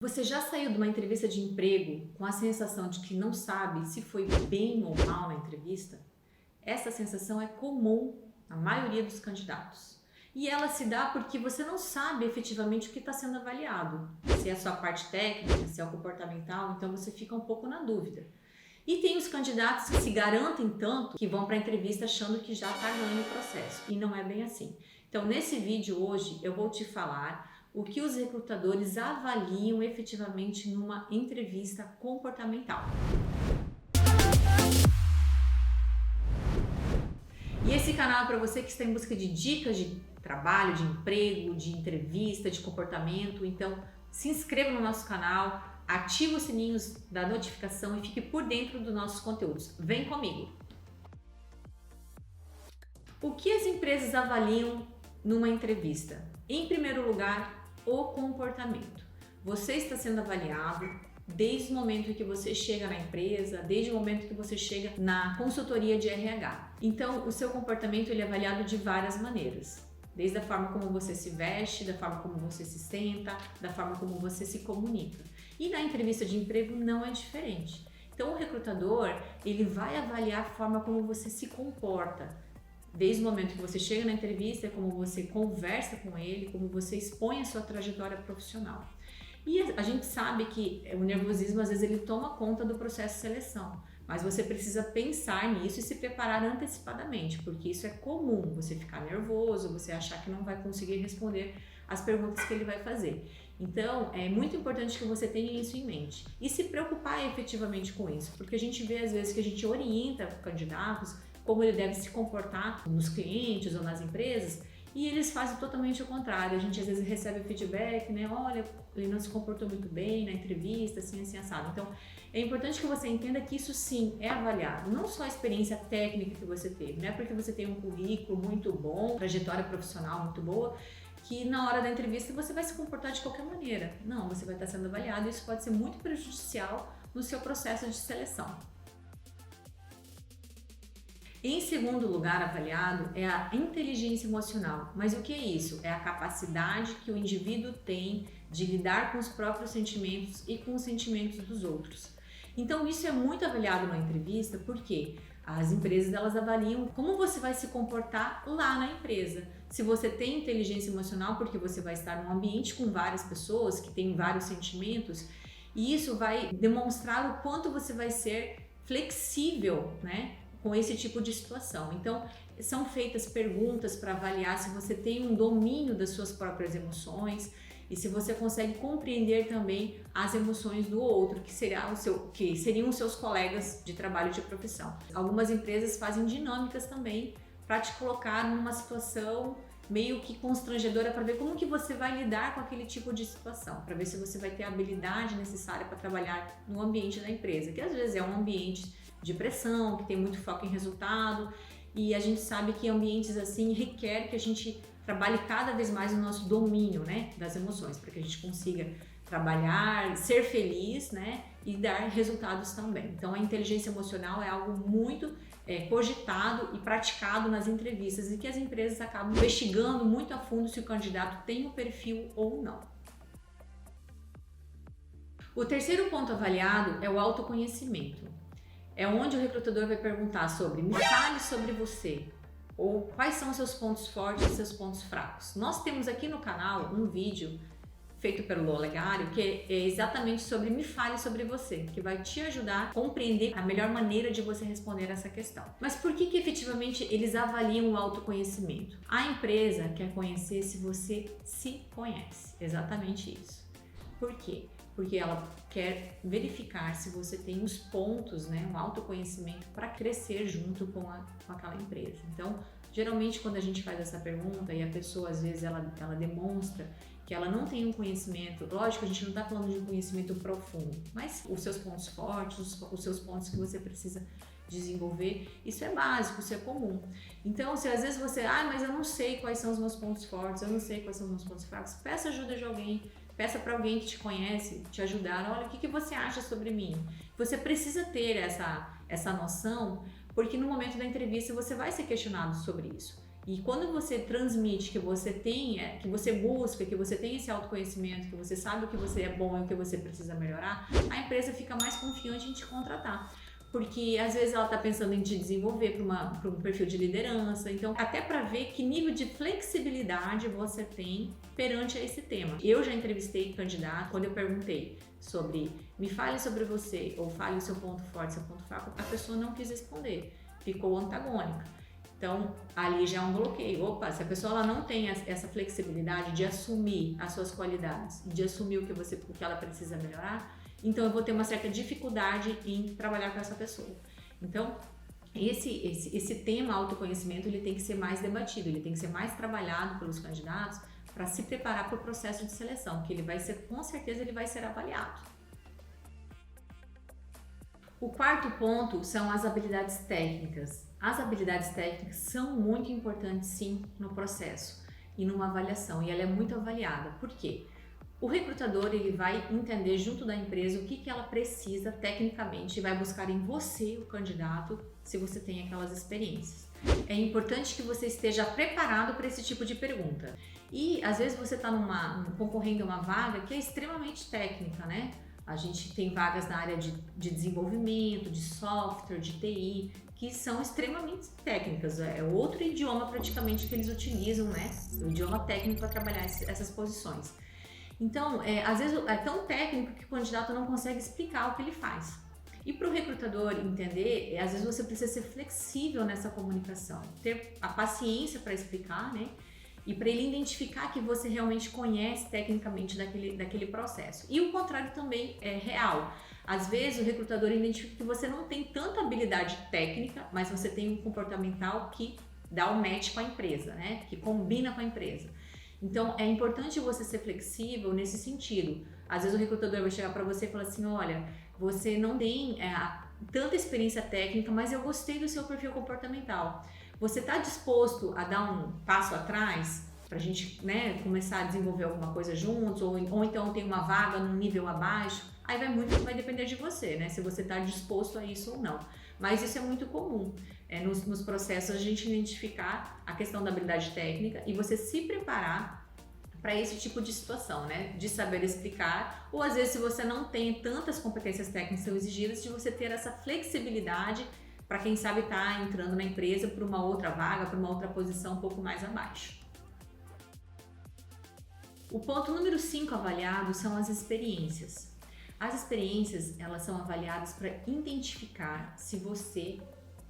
Você já saiu de uma entrevista de emprego com a sensação de que não sabe se foi bem ou mal na entrevista? Essa sensação é comum na maioria dos candidatos. E ela se dá porque você não sabe efetivamente o que está sendo avaliado. Se é a sua parte técnica, se é o comportamental, então você fica um pouco na dúvida. E tem os candidatos que se garantem tanto que vão para a entrevista achando que já está ganhando o processo. E não é bem assim. Então, nesse vídeo hoje, eu vou te falar o que os recrutadores avaliam efetivamente numa entrevista comportamental. E esse canal é para você que está em busca de dicas de trabalho, de emprego, de entrevista, de comportamento. Então, se inscreva no nosso canal, ative os sininhos da notificação e fique por dentro dos nossos conteúdos. Vem comigo! O que as empresas avaliam numa entrevista? Em primeiro lugar, o comportamento. Você está sendo avaliado desde o momento que você chega na empresa, desde o momento que você chega na consultoria de RH. Então, o seu comportamento ele é avaliado de várias maneiras. Desde a forma como você se veste, da forma como você se senta, da forma como você se comunica. E na entrevista de emprego não é diferente. Então, o recrutador, ele vai avaliar a forma como você se comporta. Desde o momento que você chega na entrevista, como você conversa com ele, como você expõe a sua trajetória profissional. E a gente sabe que o nervosismo, às vezes, ele toma conta do processo de seleção, mas você precisa pensar nisso e se preparar antecipadamente, porque isso é comum, você ficar nervoso, você achar que não vai conseguir responder as perguntas que ele vai fazer. Então, é muito importante que você tenha isso em mente e se preocupar efetivamente com isso, porque a gente vê, às vezes, que a gente orienta candidatos como ele deve se comportar nos clientes ou nas empresas, e eles fazem totalmente o contrário. A gente às vezes recebe feedback, né? Olha, ele não se comportou muito bem na entrevista, assim, assado. Então, é importante que você entenda que isso sim é avaliado, não só a experiência técnica que você teve, né? Porque você tem um currículo muito bom, trajetória profissional muito boa, que na hora da entrevista você vai se comportar de qualquer maneira. Não, você vai estar sendo avaliado e isso pode ser muito prejudicial no seu processo de seleção. Em segundo lugar avaliado é a inteligência emocional. Mas o que é isso? É a capacidade que o indivíduo tem de lidar com os próprios sentimentos e com os sentimentos dos outros. Então isso é muito avaliado na entrevista porque as empresas elas avaliam como você vai se comportar lá na empresa. Se você tem inteligência emocional, porque você vai estar num ambiente com várias pessoas que têm vários sentimentos, e isso vai demonstrar o quanto você vai ser flexível, né? Com esse tipo de situação. Então, são feitas perguntas para avaliar se você tem um domínio das suas próprias emoções e se você consegue compreender também as emoções do outro, que seriam os seus colegas de trabalho de profissão. Algumas empresas fazem dinâmicas também para te colocar numa situação meio que constrangedora para ver como que você vai lidar com aquele tipo de situação, para ver se você vai ter a habilidade necessária para trabalhar no ambiente da empresa, que às vezes é um ambiente de pressão, que tem muito foco em resultado, e a gente sabe que ambientes assim requer que a gente trabalhe cada vez mais o nosso domínio, né, das emoções, para que a gente consiga trabalhar, ser feliz, né, e dar resultados também. Então a inteligência emocional é algo muito cogitado e praticado nas entrevistas e que as empresas acabam investigando muito a fundo se o candidato tem o perfil ou não. O terceiro ponto avaliado é o autoconhecimento. É onde o recrutador vai perguntar sobre, me fale sobre você, ou quais são os seus pontos fortes e seus pontos fracos. Nós temos aqui no canal um vídeo feito pelo Lolegário, que é exatamente sobre me fale sobre você, que vai te ajudar a compreender a melhor maneira de você responder essa questão. Mas por que efetivamente eles avaliam o autoconhecimento? A empresa quer conhecer se você se conhece, exatamente isso. Por quê? Porque ela quer verificar se você tem os pontos, né, um autoconhecimento para crescer junto com aquela empresa. Então, geralmente quando a gente faz essa pergunta e a pessoa às vezes ela demonstra que ela não tem um conhecimento, lógico, a gente não está falando de um conhecimento profundo, mas os seus pontos fortes, os seus pontos que você precisa desenvolver, isso é básico, isso é comum. Então, se às vezes você, mas eu não sei quais são os meus pontos fortes, eu não sei quais são os meus pontos fracos, peça ajuda de alguém, peça para alguém que te conhece, te ajudar, olha, o que você acha sobre mim? Você precisa ter essa noção, porque no momento da entrevista você vai ser questionado sobre isso. E quando você transmite que você tem, que você busca, que você tem esse autoconhecimento, que você sabe o que você é bom e o que você precisa melhorar, a empresa fica mais confiante em te contratar. Porque às vezes ela está pensando em te desenvolver para um perfil de liderança, então até para ver que nível de flexibilidade você tem perante a esse tema. Eu já entrevistei candidato, quando eu perguntei sobre me fale sobre você ou fale o seu ponto forte, seu ponto fraco, a pessoa não quis responder, ficou antagônica. Então ali já é um bloqueio. Opa, se a pessoa ela não tem essa flexibilidade de assumir as suas qualidades, de assumir o que ela precisa melhorar, então eu vou ter uma certa dificuldade em trabalhar com essa pessoa. Então, esse tema autoconhecimento ele tem que ser mais debatido, ele tem que ser mais trabalhado pelos candidatos para se preparar para o processo de seleção, que ele vai ser, com certeza, ele vai ser avaliado. O quarto ponto são as habilidades técnicas. As habilidades técnicas são muito importantes, sim, no processo e numa avaliação, e ela é muito avaliada. Por quê? O recrutador ele vai entender junto da empresa o que ela precisa tecnicamente e vai buscar em você, o candidato, se você tem aquelas experiências. É importante que você esteja preparado para esse tipo de pergunta. E às vezes você está concorrendo a uma vaga que é extremamente técnica, né? A gente tem vagas na área de desenvolvimento, de software, de TI, que são extremamente técnicas. É outro idioma praticamente que eles utilizam, né? O idioma técnico para trabalhar essas posições. Então, às vezes é tão técnico que o candidato não consegue explicar o que ele faz. E para o recrutador entender, às vezes você precisa ser flexível nessa comunicação, ter a paciência para explicar, né? E para ele identificar que você realmente conhece tecnicamente daquele processo. E o contrário também é real. Às vezes o recrutador identifica que você não tem tanta habilidade técnica, mas você tem um comportamental que dá o match com a empresa, né? Que combina com a empresa. Então, é importante você ser flexível nesse sentido. Às vezes o recrutador vai chegar para você e falar assim, olha, você não tem tanta experiência técnica, mas eu gostei do seu perfil comportamental. Você está disposto a dar um passo atrás para a gente, né, começar a desenvolver alguma coisa juntos? Ou então tem uma vaga num nível abaixo? Aí vai depender de você, né? Se você está disposto a isso ou não. Mas isso é muito comum. Nos processos a gente identificar a questão da habilidade técnica e você se preparar para esse tipo de situação, né? De saber explicar, ou às vezes se você não tem tantas competências técnicas que são exigidas, de você ter essa flexibilidade para quem sabe estar entrando na empresa por uma outra vaga, por uma outra posição um pouco mais abaixo. O ponto número 5 avaliado são as experiências. As experiências, elas são avaliadas para identificar se você,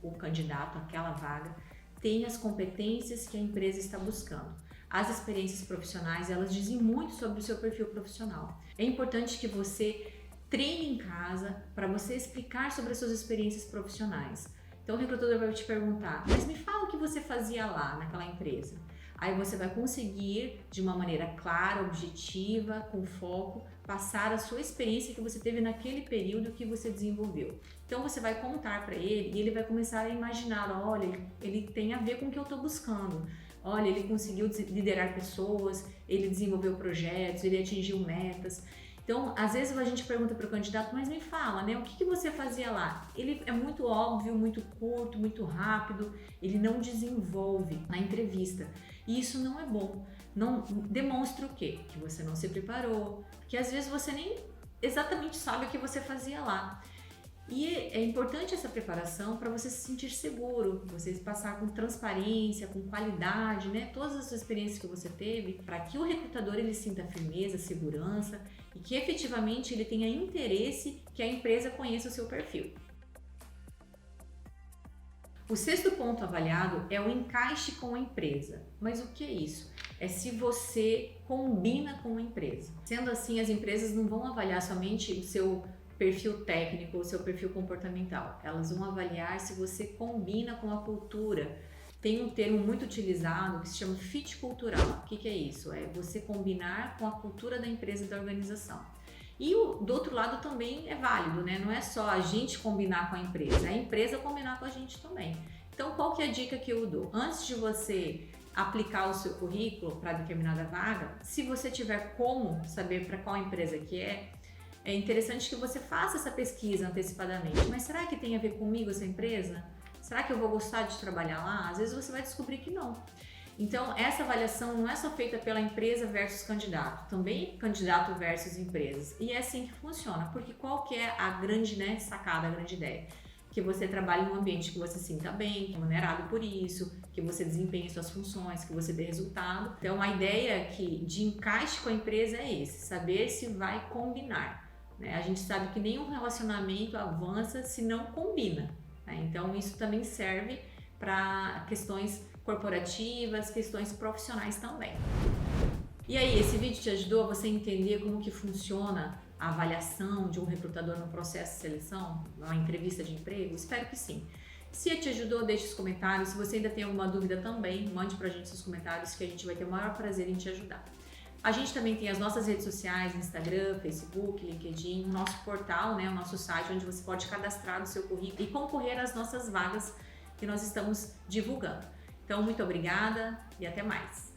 o candidato àquela vaga, tem as competências que a empresa está buscando. As experiências profissionais, elas dizem muito sobre o seu perfil profissional. É importante que você treine em casa para você explicar sobre as suas experiências profissionais. Então o recrutador vai te perguntar, mas me fala o que você fazia lá naquela empresa. Aí você vai conseguir, de uma maneira clara, objetiva, com foco, passar a sua experiência que você teve naquele período que você desenvolveu. Então você vai contar para ele e ele vai começar a imaginar, olha, ele tem a ver com o que eu estou buscando. Olha, ele conseguiu liderar pessoas, ele desenvolveu projetos, ele atingiu metas. Então, às vezes a gente pergunta para o candidato, mas me fala, né? O que você fazia lá? Ele é muito óbvio, muito curto, muito rápido, ele não desenvolve na entrevista. E isso não é bom. Não demonstra o quê? Que você não se preparou, que às vezes você nem exatamente sabe o que você fazia lá. E é importante essa preparação para você se sentir seguro, você passar com transparência, com qualidade, né? Todas as experiências que você teve, para que o recrutador ele sinta firmeza, segurança e que efetivamente ele tenha interesse que a empresa conheça o seu perfil. O sexto ponto avaliado é o encaixe com a empresa. Mas o que é isso? É se você combina com a empresa. Sendo assim, as empresas não vão avaliar somente o seu perfil técnico, o seu perfil comportamental. Elas vão avaliar se você combina com a cultura. Tem um termo muito utilizado que se chama fit cultural. O que é isso? É você combinar com a cultura da empresa e da organização. E do outro lado também é válido, né? Não é só a gente combinar com a empresa combinar com a gente também. Então, qual que é a dica que eu dou? Antes de você aplicar o seu currículo para determinada vaga, se você tiver como saber para qual empresa que é interessante que você faça essa pesquisa antecipadamente. Mas será que tem a ver comigo essa empresa? Será que eu vou gostar de trabalhar lá? Às vezes você vai descobrir que não. Então, essa avaliação não é só feita pela empresa versus candidato, também candidato versus empresas. E é assim que funciona, porque qual que é a grande, sacada, a grande ideia? Que você trabalhe em um ambiente que você se sinta bem, que é remunerado por isso, que você desempenhe suas funções, que você dê resultado. Então, a ideia aqui de encaixe com a empresa é esse, saber se vai combinar. A gente sabe que nenhum relacionamento avança se não combina. Então, isso também serve para questões corporativas, questões profissionais também. E aí, esse vídeo te ajudou a você entender como que funciona a avaliação de um recrutador no processo de seleção, uma entrevista de emprego? Espero que sim. Se te ajudou, deixe os comentários. Se você ainda tem alguma dúvida também, mande pra gente seus comentários que a gente vai ter o maior prazer em te ajudar. A gente também tem as nossas redes sociais, Instagram, Facebook, LinkedIn, o nosso portal, o nosso site, onde você pode cadastrar o seu currículo e concorrer às nossas vagas que nós estamos divulgando. Então, muito obrigada e até mais!